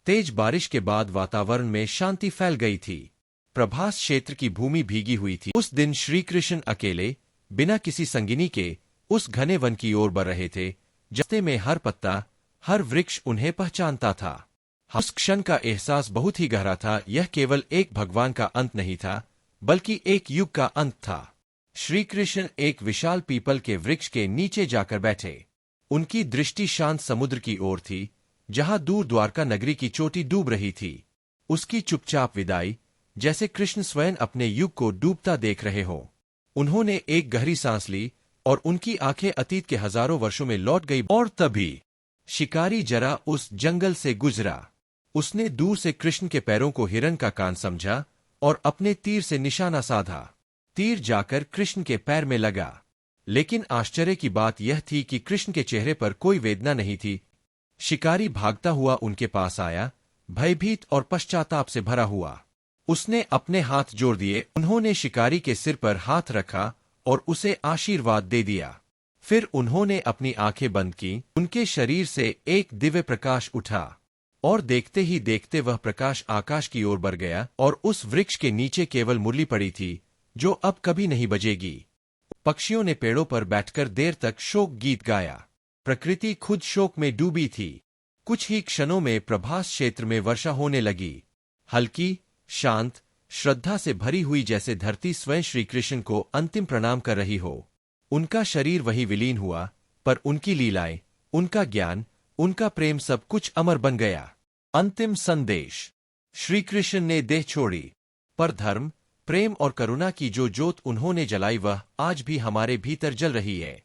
तेज बारिश के बाद वातावरण में शांति फैल गई थी। प्रभास क्षेत्र की भूमि भीगी हुई थी। उस दिन श्री कृष्ण अकेले, बिना किसी संगिनी के, उस घने वन की ओर बढ़ रहे थे। रास्ते में हर पत्ता, हर वृक्ष उन्हें पहचानता था। उस क्षण का एहसास बहुत ही गहरा था। यह केवल एक भगवान का अंत नहीं था, बल्कि एक युग का अंत था। श्री कृष्ण एक विशाल पीपल के वृक्ष के नीचे जाकर बैठे। उनकी दृष्टि शांत समुद्र की ओर थी, जहां दूर द्वारका नगरी की चोटी डूब रही थी। उसकी चुपचाप विदाई, जैसे कृष्ण स्वयं अपने युग को डूबता देख रहे हों। उन्होंने एक गहरी सांस ली और उनकी आंखें अतीत के हजारों वर्षों में लौट गई। और तभी शिकारी जरा उस जंगल से गुजरा। उसने दूर से कृष्ण के पैरों को हिरन का कान समझा और अपने तीर से निशाना साधा। तीर जाकर कृष्ण के पैर में लगा, लेकिन आश्चर्य की बात यह थी कि कृष्ण के चेहरे पर कोई वेदना नहीं थी। शिकारी भागता हुआ उनके पास आया, भयभीत और पश्चाताप से भरा हुआ। उसने अपने हाथ जोड़ दिए। उन्होंने शिकारी के सिर पर हाथ रखा और उसे आशीर्वाद दे दिया। फिर उन्होंने अपनी आंखें बंद की। उनके शरीर से एक दिव्य प्रकाश उठा और देखते ही देखते वह प्रकाश आकाश की ओर बढ़ गया और उस वृक्ष के नीचे केवल मुरली पड़ी थी, जो अब कभी नहीं बजेगी। पक्षियों ने पेड़ों पर बैठकर देर तक शोक गीत गाया। प्रकृति खुद शोक में डूबी थी। कुछ ही क्षणों में प्रभास क्षेत्र में वर्षा होने लगी, हल्की, शांत, श्रद्धा से भरी हुई, जैसे धरती स्वयं श्री कृष्ण को अंतिम प्रणाम कर रही हो। उनका शरीर वही विलीन हुआ, पर उनकी लीलाएं, उनका ज्ञान, उनका प्रेम सब कुछ अमर बन गया। अंतिम संदेश। श्री कृष्ण ने देह छोड़ी, पर धर्म, प्रेम और करुणा की जो ज्योत उन्होंने जलाई वह आज भी हमारे भीतर जल रही है।